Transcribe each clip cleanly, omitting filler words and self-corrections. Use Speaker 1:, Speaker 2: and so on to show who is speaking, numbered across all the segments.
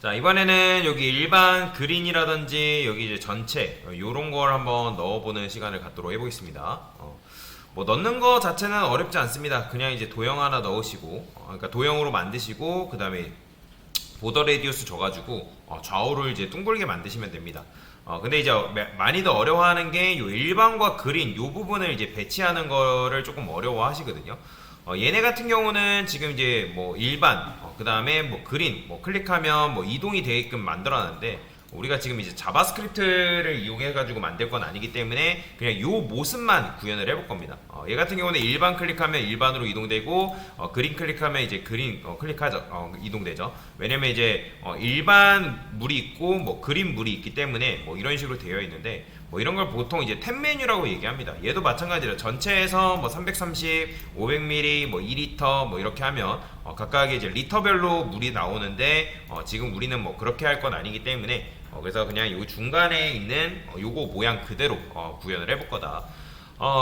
Speaker 1: 자, 이번에는 여기 일반 그린이라든지 여기 이제 전체 요런 걸 한번 넣어보는 시간을 갖도록 해보겠습니다. 뭐 넣는 거 자체는 어렵지 않습니다. 그냥 이제 도형 하나 넣으시고, 그러니까 도형으로 만드시고, 그 다음에 보더 레디우스 줘가지고 좌우를 이제 둥글게 만드시면 됩니다. 근데 이제 많이들 어려워하는 게 요 일반과 그린 요 부분을 이제 배치하는 거를 조금 어려워하시거든요. 얘네 같은 경우는 지금 이제 뭐 일반, 그 다음에 뭐 그린, 뭐 클릭하면 뭐 이동이 되게끔 만들어놨는데 우리가 지금 이제 자바스크립트를 이용해가지고 만들 건 아니기 때문에 그냥 요 모습만 구현을 해볼 겁니다. 얘 같은 경우는 일반 클릭하면 일반으로 이동되고, 그린 클릭하면 이제 그린 클릭하죠. 이동되죠. 왜냐면 이제 일반 물이 있고 뭐 그린 물이 있기 때문에 뭐 이런 식으로 되어 있는데, 뭐 이런 걸 보통 이제 탭 메뉴라고 얘기합니다. 얘도 마찬가지로 전체에서 뭐 330, 500ml, 뭐 2리터 뭐 이렇게 하면 각각의 이제 리터별로 물이 나오는데 지금 우리는 뭐 그렇게 할 건 아니기 때문에 그래서 그냥 요 중간에 있는 요거 모양 그대로 구현을 해볼 거다.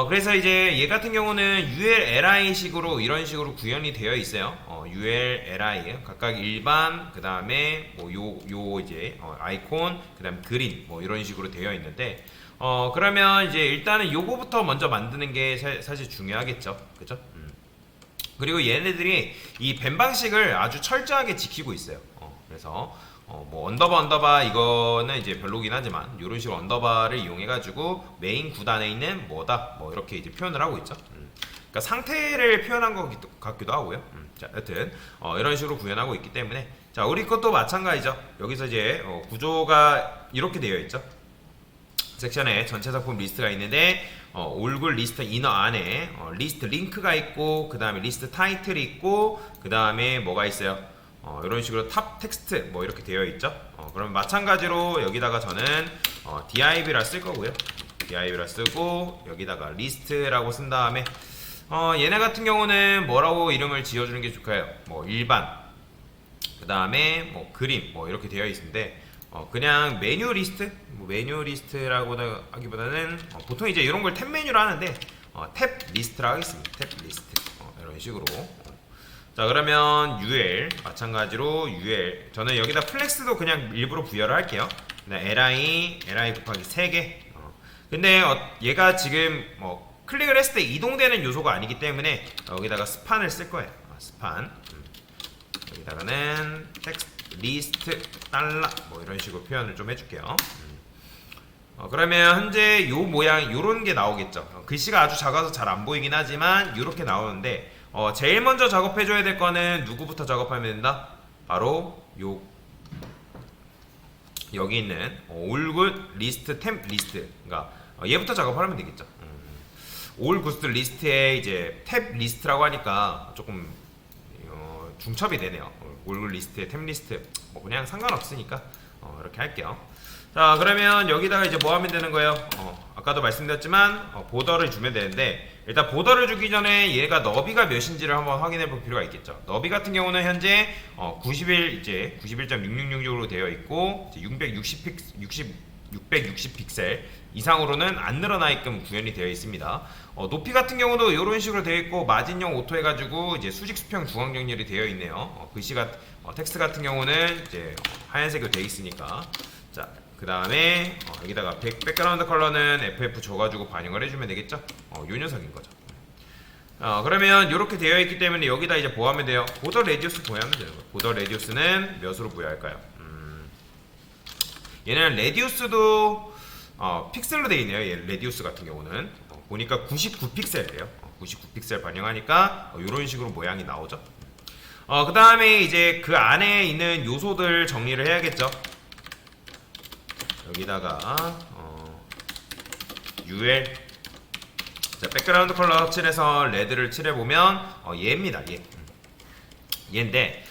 Speaker 1: 그래서 이제 얘 같은 경우는 ULLI 식으로 이런 식으로 구현이 되어 있어요. ULLI 각각 일반, 그 다음에 뭐 요 이제 아이콘, 그 다음 그린 뭐 이런 식으로 되어 있는데, 그러면 이제 일단은 요거부터 먼저 만드는 게 사실 중요하겠죠, 그죠? 그리고 얘네들이 이 밴 방식을 아주 철저하게 지키고 있어요. 그래서 뭐 언더바 이거는 이제 별로긴 하지만 이런 식으로 언더바를 이용해 가지고 메인 구단에 있는 뭐다 뭐 이렇게 이제 표현을 하고 있죠. 그러니까 상태를 표현한 것 같기도 하고요. 자, 여튼 이런 식으로 구현하고 있기 때문에, 자, 우리 것도 마찬가지죠. 여기서 이제 구조가 이렇게 되어 있죠. 섹션에 전체 작품 리스트가 있는데 올굴 리스트 이너 안에 리스트 링크가 있고, 그 다음에 리스트 타이틀이 있고, 그 다음에 뭐가 있어요? 이런 식으로 탑 텍스트 뭐 이렇게 되어 있죠. 그러면 마찬가지로 여기다가 저는 div라 쓸 거고요. div라 쓰고 여기다가 리스트라고 쓴 다음에 얘네 같은 경우는 뭐라고 이름을 지어주는 게 좋을까요? 뭐 일반, 그 다음에 뭐 그림 뭐 이렇게 되어 있는데 그냥 메뉴 리스트, 뭐 메뉴 리스트라고 하기보다는 보통 이제 이런 걸 탭 메뉴로 하는데 탭 리스트라 하겠습니다. 탭 리스트 이런 식으로. 자, 그러면 UL 마찬가지로 UL 저는 여기다 플렉스도 그냥 일부러 부여를 할게요. 그냥 li 곱하기 3개. 근데 얘가 지금 클릭을 했을 때 이동되는 요소가 아니기 때문에 여기다가 스판을 쓸 거예요. 스판. 여기다가는 텍스트 리스트 달러 뭐 이런 식으로 표현을 좀 해줄게요. 그러면 현재 요 모양 요런 게 나오겠죠. 글씨가 아주 작아서 잘 안 보이긴 하지만 요렇게 나오는데, 제일 먼저 작업해줘야 될 거는 누구부터 작업하면 된다? 바로 요 여기 있는 올굿 리스트 템 리스트, 그러니까 얘부터 작업하면 되겠죠. 올굿 리스트에 이제 탭 리스트라고 하니까 조금 중첩이 되네요. 올굿 리스트에 템 리스트 뭐 그냥 상관없으니까 이렇게 할게요. 자, 그러면 여기다가 이제 뭐 하면 되는 거예요? 아까도 말씀드렸지만 보더를 주면 되는데, 일단 보더를 주기 전에 얘가 너비가 몇인지를 한번 확인해 볼 필요가 있겠죠. 너비 같은 경우는 현재 91.6666으로 되어 있고, 660 픽셀 이상으로는 안 늘어나게끔 구현이 되어 있습니다. 높이 같은 경우도 이런 식으로 되어 있고, 마진용 오토 해가지고 이제 수직 수평 중앙 정렬이 되어 있네요. 글씨가 텍스트 같은 경우는 이제 하얀색으로 되어 있으니까. 자, 그 다음에 여기다가 백그라운드 컬러는 FF 줘가지고 반영을 해주면 되겠죠. 요 녀석인 거죠. 그러면 이렇게 되어 있기 때문에 여기다 이제 뭐 하면 돼요? 보더 레디우스 부여하면 되는 거예요. 보더 레디우스는 몇으로 부여할까요? 얘는 레디우스도 픽셀로 되어 있네요. 얘 레디우스 같은 경우는 보니까 99픽셀이에요. 99픽셀 반영하니까 이런 식으로 모양이 나오죠. 그 다음에 이제 그 안에 있는 요소들 정리를 해야겠죠. 여기다가 UL, 자, 백그라운드 컬러 칠해서 레드를 칠해보면 얘입니다. 얘인데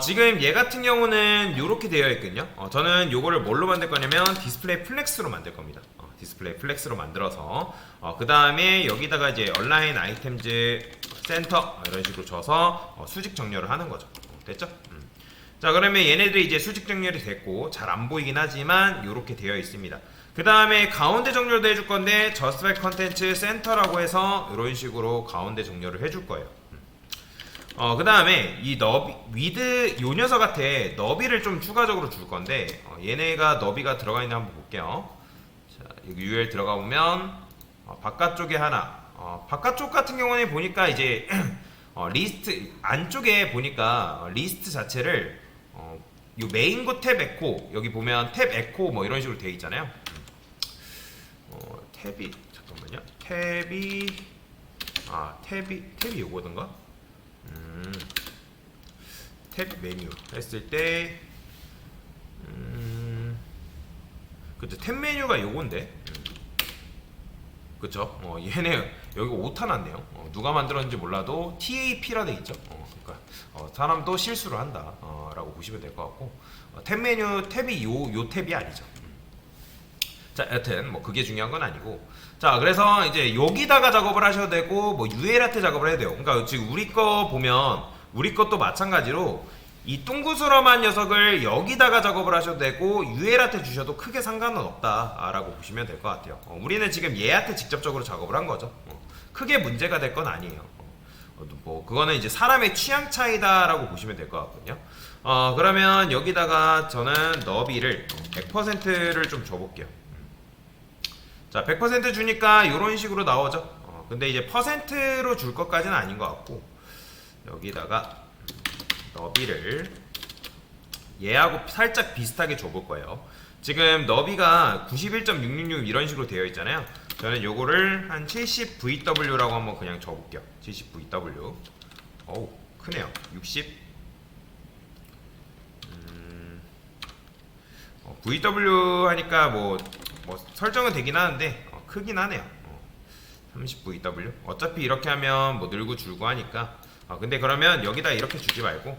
Speaker 1: 지금 얘 같은 경우는 이렇게 되어 있거든요. 저는 요거를 뭘로 만들 거냐면 디스플레이 플렉스로 만들 겁니다. 디스플레이 플렉스로 만들어서 그 다음에 여기다가 이제 얼라인 아이템즈 센터 이런 식으로 줘서 수직 정렬을 하는 거죠. 됐죠? 자, 그러면 얘네들이 이제 수직 정렬이 됐고 잘 안 보이긴 하지만 이렇게 되어 있습니다. 그 다음에 가운데 정렬도 해줄 건데 저스펙 컨텐츠 센터라고 해서 이런 식으로 가운데 정렬을 해줄 거예요. 그 다음에 이 너비 위드 요 녀석한테 너비를 좀 추가적으로 줄 건데 얘네가 너비가 들어가 있나 한번 볼게요. 자, 여기 UL 들어가 보면 바깥쪽에 하나. 바깥쪽 같은 경우는 보니까 이제 리스트 안쪽에 보니까 리스트 자체를 요 메인고 탭 에코 여기 보면 탭 에코 뭐 이런 식으로 되어 있잖아요. 탭이 잠깐만요. 탭이 요거던가? 탭 메뉴 했을 때 그쵸 탭 메뉴가 요건데 그쵸 얘네 여기 오타 났네요. 누가 만들었는지 몰라도 TAP라 돼 있죠. 그러니까 사람도 실수를 한다 라고 보시면 될 것 같고 탭 메뉴 탭이 요 탭이 아니죠. 자 여튼 뭐 그게 중요한 건 아니고 자 그래서 이제 여기다가 작업을 하셔도 되고 뭐 UL한테 작업을 해야 돼요. 그러니까 지금 우리 거 보면 우리 것도 마찬가지로 이 둥구스러만 녀석을 여기다가 작업을 하셔도 되고 UL한테 주셔도 크게 상관은 없다라고 보시면 될 것 같아요. 우리는 지금 얘한테 직접적으로 작업을 한 거죠. 크게 문제가 될 건 아니에요. 뭐 그거는 이제 사람의 취향 차이다라고 보시면 될 것 같거든요. 그러면 여기다가 저는 너비를 100%를 좀 줘볼게요. 자, 100% 주니까 이런 식으로 나오죠. 근데 이제 퍼센트로 줄 것까지는 아닌 것 같고 여기다가 너비를 얘하고 살짝 비슷하게 줘볼 거예요. 지금 너비가 91.666 이런 식으로 되어 있잖아요. 저는 요거를 한 70VW라고 한번 그냥 줘볼게요. 70VW. 어우 크네요. 60 VW 하니까 뭐 설정은 되긴 하는데 크긴 하네요. 30VW. 어차피 이렇게 하면 뭐 늘고 줄고 하니까. 근데 그러면 여기다 이렇게 주지 말고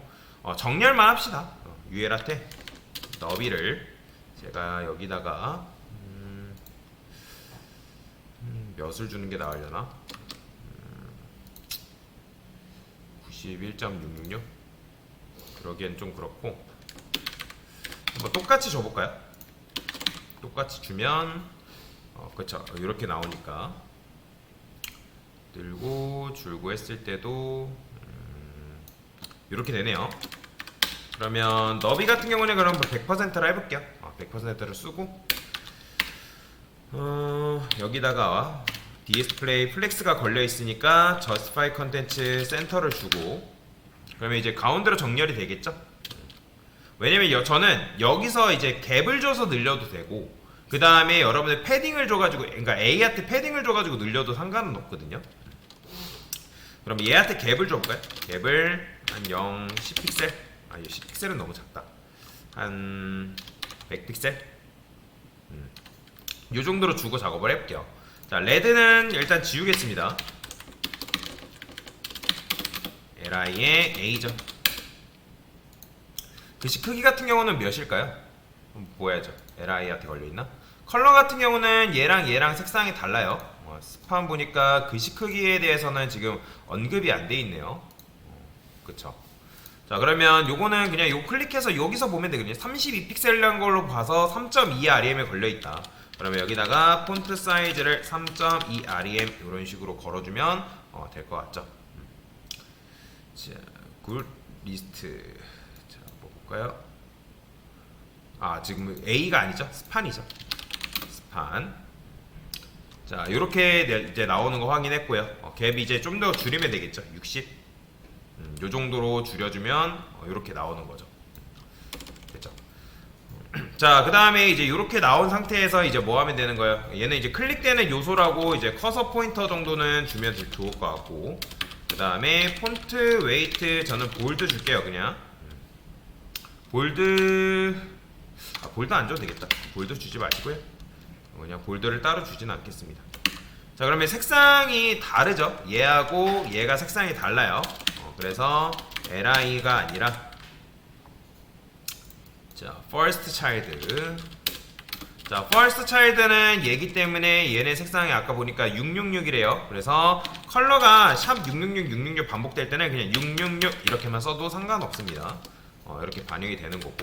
Speaker 1: 정렬만 합시다. UL한테 너비를 제가 여기다가 몇을 주는 게 나으려나? 91.666 그러기엔 좀 그렇고 뭐 똑같이 줘볼까요? 똑같이 주면 그쵸 이렇게 나오니까 늘고 줄고 했을 때도 이렇게 되네요. 그러면 너비 같은 경우는 그럼 100%라 해볼게요. 100%를 쓰고 여기다가 디스플레이 플렉스가 걸려 있으니까 justify 컨텐츠 센터를 주고 그러면 이제 가운데로 정렬이 되겠죠? 왜냐면 저는 여기서 이제 갭을 줘서 늘려도 되고 그 다음에 여러분들 패딩을 줘가지고 그러니까 A한테 패딩을 줘가지고 늘려도 상관은 없거든요. 그럼 얘한테 갭을 줘볼까요? 갭을 한 0, 10픽셀 이거 10픽셀은 너무 작다. 한 100픽셀 요 정도로 주고 작업을 해볼게요. 자 레드는 일단 지우겠습니다. LI의 A죠. 글씨 크기 같은 경우는 몇일까요? 한번 보야죠. LI한테 걸려있나? 컬러 같은 경우는 얘랑 색상이 달라요. 스판 보니까 글씨 크기에 대해서는 지금 언급이 안 돼 있네요. 그쵸. 자 그러면 요거는 그냥 요 클릭해서 여기서 보면 되거든요. 32픽셀이라는 걸로 봐서 3.2 REM에 걸려있다. 그러면 여기다가 폰트 사이즈를 3.2 REM 이런 식으로 걸어주면 될 것 같죠. 자, 굿 리스트. 자, 뭐 볼까요? 지금 A가 아니죠? 스판이죠. 스판. 자, 이렇게 이제 나오는 거 확인했고요. 갭이 이제 좀 더 줄이면 되겠죠. 60. 요 정도로 줄여주면 이렇게 나오는 거죠. 됐죠? 자, 그 다음에 이제 이렇게 나온 상태에서 이제 뭐 하면 되는 거예요? 얘는 이제 클릭되는 요소라고 이제 커서 포인터 정도는 주면 좋을 것 같고, 그 다음에 폰트 웨이트 저는 볼드 줄게요. 그냥 볼드 안 줘도 되겠다. 볼드 주지 마시고요. 그냥 볼드를 따로 주진 않겠습니다. 자, 그러면 색상이 다르죠. 얘하고 얘가 색상이 달라요. 그래서 li가 아니라 자, first child. 자, first child는 얘기 때문에 얘네 색상이 아까 보니까 666이래요. 그래서 컬러가 샵 666, 666 반복될 때는 그냥 666 이렇게만 써도 상관없습니다. 이렇게 반영이 되는 거고.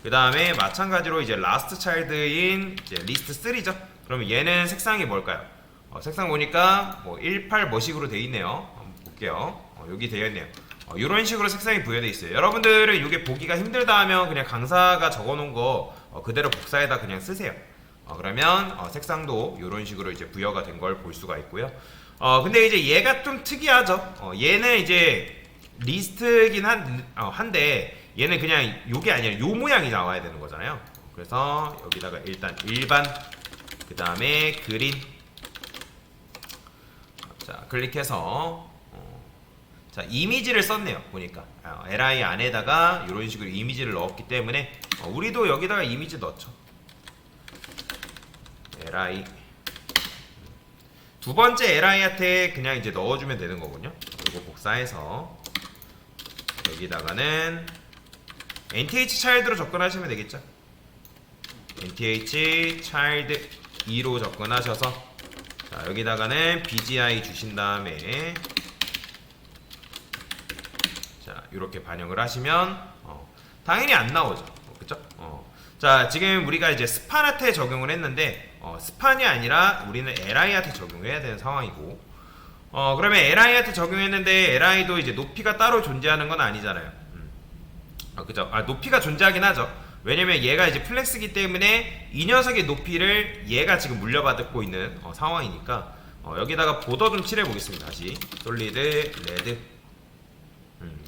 Speaker 1: 그 다음에 마찬가지로 이제 last child인 이제 list 3죠. 그러면 얘는 색상이 뭘까요? 색상 보니까 뭐 18 뭐식으로 되어 있네요. 한번 볼게요. 여기 되어 있네요. 이런 식으로 색상이 부여되어 있어요. 여러분들은 이게 보기가 힘들다 하면 그냥 강사가 적어놓은 거 그대로 복사해다 그냥 쓰세요. 그러면 색상도 이런 식으로 이제 부여가 된 걸 볼 수가 있고요. 근데 이제 얘가 좀 특이하죠. 얘는 이제 리스트긴 한데 얘는 그냥 요게 아니라 요 모양이 나와야 되는 거잖아요. 그래서 여기다가 일단 일반, 그 다음에 그린. 자, 클릭해서 자, 이미지를 썼네요. 보니까 li 안에다가 이런 식으로 이미지를 넣었기 때문에 우리도 여기다가 이미지 넣죠. li 두 번째 li한테 그냥 이제 넣어주면 되는 거군요. 그리고 복사해서 여기다가는 nth child로 접근하시면 되겠죠. nth child 2로 접근하셔서 자, 여기다가는 bgi 주신 다음에 자, 이렇게 반영을 하시면 당연히 안 나오죠. 그쵸? 자, 지금 우리가 이제 스판한테 적용을 했는데 스판이 아니라 우리는 li한테 적용해야 되는 상황이고, 그러면 li한테 적용했는데 li도 이제 높이가 따로 존재하는 건 아니잖아요. 그죠? 높이가 존재하긴 하죠. 왜냐면 얘가 이제 플렉스기 때문에 이 녀석의 높이를 얘가 지금 물려받고 있는 상황이니까 여기다가 보더 좀 칠해 보겠습니다. 다시 솔리드 레드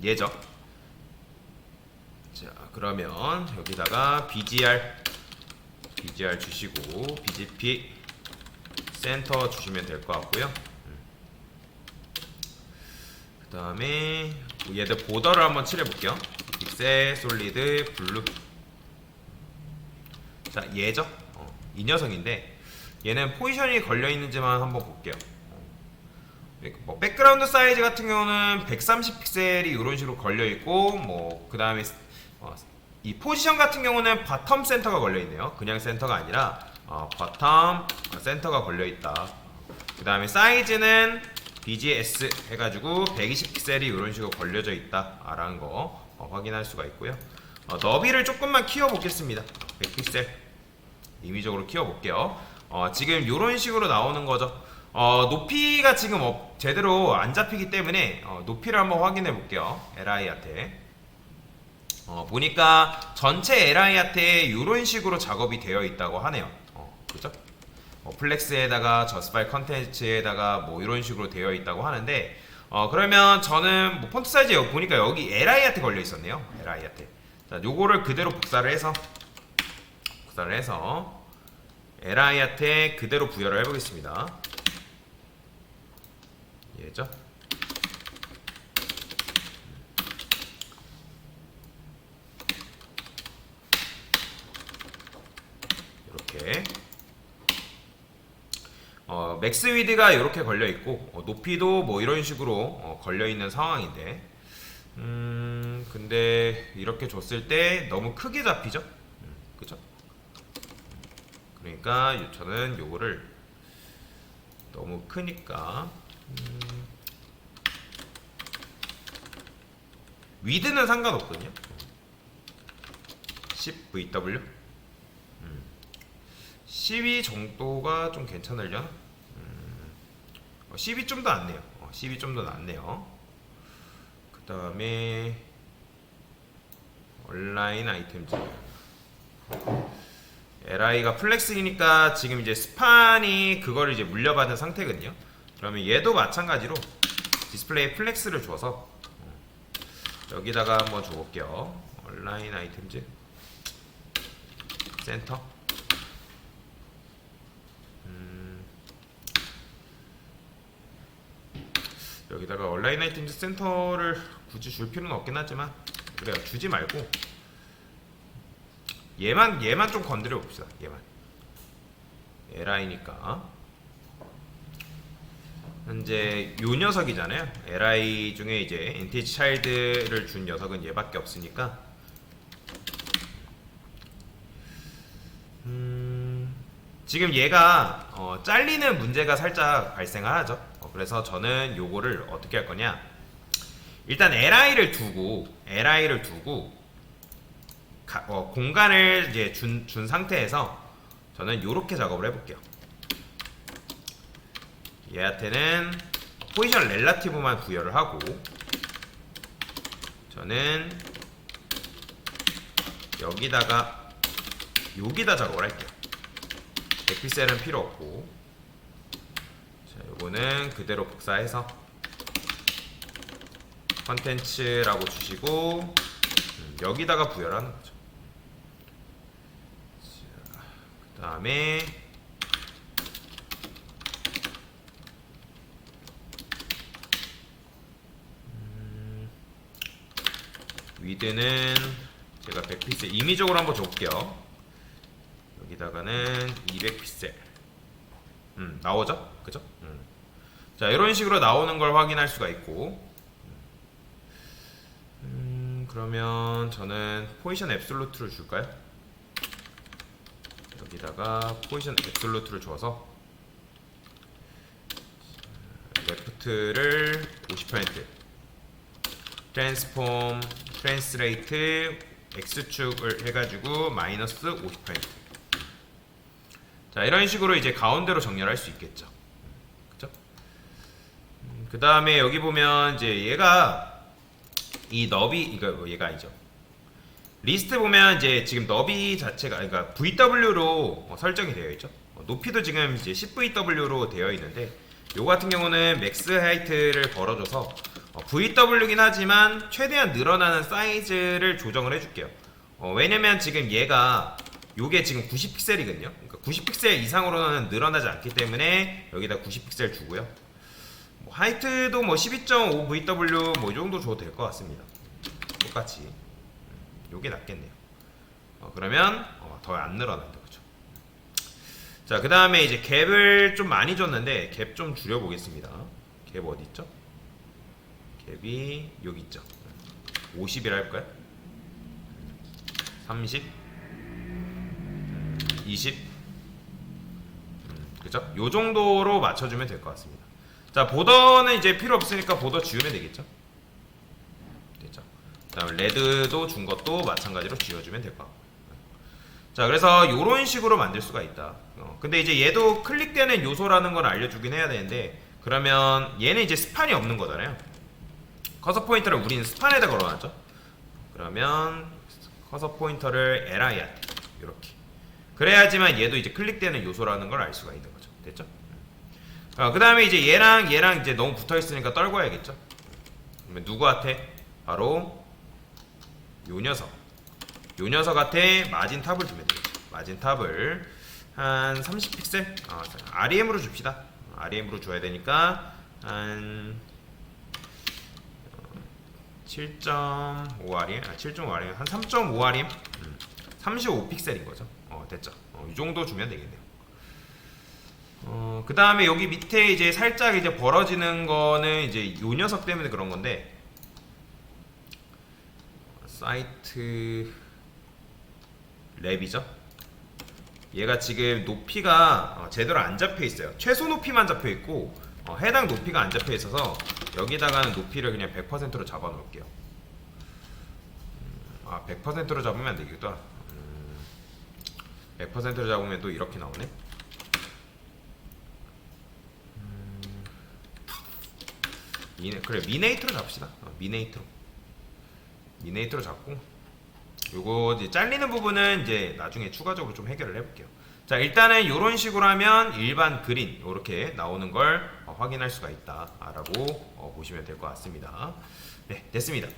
Speaker 1: 얘죠. 자, 그러면 여기다가 bgr 주시고 bgp 센터 주시면 될 것 같고요. 그 다음에 얘들 보더를 한번 칠해 볼게요. 픽셀 솔리드 블루. 자, 얘죠. 이 녀석인데 얘는 포지션이 걸려 있는지만 한번 볼게요. 뭐 백그라운드 사이즈 같은 경우는 130픽셀이 이런 식으로 걸려 있고, 뭐 그 다음에 이 포지션 같은 경우는 바텀 센터가 걸려 있네요. 그냥 센터가 아니라 바텀 센터가 걸려 있다. 그 다음에 사이즈는 BGS 해가지고 120픽셀이 이런 식으로 걸려져 있다라는 거 확인할 수가 있고요. 너비를 조금만 키워 보겠습니다. 100픽셀 임의적으로 키워 볼게요. 지금 이런 식으로 나오는 거죠. 높이가 지금 제대로 안 잡히기 때문에 높이를 한번 확인해 볼게요. li한테 보니까 전체 li한테 이런 식으로 작업이 되어 있다고 하네요. 그죠? 플렉스에다가 저스파일 컨텐츠에다가 뭐 이런 식으로 되어 있다고 하는데, 그러면 저는 뭐 폰트 사이즈 보니까 여기 li한테 걸려 있었네요. li한테. 자, 요거를 그대로 복사를 해서 li한테 그대로 부여를 해보겠습니다. 얘죠? 이렇게 맥스 위드가 이렇게 걸려 있고 높이도 뭐 이런 식으로 걸려 있는 상황인데, 근데 이렇게 줬을 때 너무 크게 잡히죠? 그죠? 그러니까 저는 요거를 너무 크니까 위드는 상관없거든요. 10VW 12 정도가 좀 괜찮으려나? 12 좀 더 낫네요. 12 좀 더 낫네요. 그 다음에 온라인 아이템즈 li가 플렉스이니까 지금 이제 스판이 그거를 이제 물려받은 상태거든요. 그러면 얘도 마찬가지로 디스플레이 플렉스를 줘서 여기다가 한번 줘볼게요. 온라인 아이템즈 센터. 여기다가 온라인 아이템즈 센터를 굳이 줄 필요는 없긴 하지만, 그래요, 주지 말고 얘만 좀 건드려 봅시다. 얘만 li니까 현재 요 녀석이잖아요. li 중에 이제 nth child를 준 녀석은 얘밖에 없으니까 지금 얘가 잘리는 문제가 살짝 발생을 하죠. 그래서 저는 요거를 어떻게 할 거냐, 일단 li를 두고 공간을 이제 준 상태에서 저는 요렇게 작업을 해볼게요. 얘한테는 포지션 렐라티브만 부여를 하고, 저는 여기다가 여기다 작업을 할게요. 100픽셀은 필요 없고, 자, 요거는 그대로 복사해서 컨텐츠라고 주시고 여기다가 부여를 하는 거죠. 그 다음에 위드는 제가 100픽셀 임의적으로 한번 줘볼게요. 여기다가는 200픽셀 나오죠? 그죠? 자, 이런 식으로 나오는 걸 확인할 수가 있고, 그러면 저는 포지션 앱솔루트를 줄까요? 여기다가 포지션 앱솔루트를 줘서 레프트를 50%, 트랜스폼 트랜스레이트 X축을 해가지고 마이너스 50%. 자, 이런 식으로 이제 가운데로 정렬할 수 있겠죠. 그죠? 그 다음에 여기 보면 이제 얘가 이 너비, 이거 얘가 아니죠. 리스트 보면 이제 지금 너비 자체가, 그러니까 VW로 설정이 되어 있죠. 높이도 지금 이제 10VW로 되어 있는데, 요 같은 경우는 맥스 하이트를 걸어줘서 VW긴 하지만 최대한 늘어나는 사이즈를 조정을 해줄게요. 왜냐면 지금 얘가 요게 지금 90픽셀이거든요. 그러니까 90픽셀 이상으로는 늘어나지 않기 때문에 여기다 90픽셀 주고요. 하이트도 뭐 12.5VW 뭐 이 정도 줘도 될 것 같습니다. 똑같이 요게 낫겠네요. 그러면 더 안 늘어난다, 그죠? 자, 그 다음에 이제 갭을 좀 많이 줬는데 갭 좀 줄여보겠습니다. 갭 어디 있죠? 갭이 여기 있죠. 50이라 할까요? 30, 20, 그죠? 요 정도로 맞춰주면 될 것 같습니다. 자, 보더는 이제 필요 없으니까 보더 지우면 되겠죠? 됐죠? 그 다음에 레드도 준 것도 마찬가지로 지워주면 될 것 같고. 자, 그래서 요런 식으로 만들 수가 있다. 근데 이제 얘도 클릭되는 요소라는 걸 알려주긴 해야 되는데, 그러면 얘는 이제 스판이 없는 거잖아요. 커서 포인터를 우리는 스판에다 걸어놨죠. 그러면 커서 포인터를 li한테 이렇게 그래야지만 얘도 이제 클릭되는 요소라는 걸 알 수가 있는 거죠. 됐죠? 그 다음에 이제 얘랑 이제 너무 붙어 있으니까 떨궈야겠죠. 그러면 누구한테? 바로 요 녀석한테 마진 탑을 주면 되겠죠. 마진 탑을 한 30픽셀 REM으로 줍시다. REM으로 줘야 되니까 한 7.5rem, 7.5rem, 한 3.5rem, 35픽셀인 거죠. 됐죠. 이 정도 주면 되겠네요. 그 다음에 여기 밑에 이제 살짝 이제 벌어지는 거는 이제 요 녀석 때문에 그런 건데, 사이트 랩이죠. 얘가 지금 높이가 제대로 안 잡혀 있어요. 최소 높이만 잡혀 있고 해당 높이가 안 잡혀 있어서 여기다가는 높이를 그냥 100%로 잡아 놓을게요. 100%로 잡으면 안 되겠다. 100%로 잡으면 또 이렇게 나오네. 그래, 미네이트로 잡시다. 미네이트로 잡고, 요거 이제 잘리는 부분은 이제 나중에 추가적으로 좀 해결을 해볼게요. 자, 일단은 이런 식으로 하면 일반 그린 이렇게 나오는 걸 확인할 수가 있다라고 보시면 될 것 같습니다. 네, 됐습니다.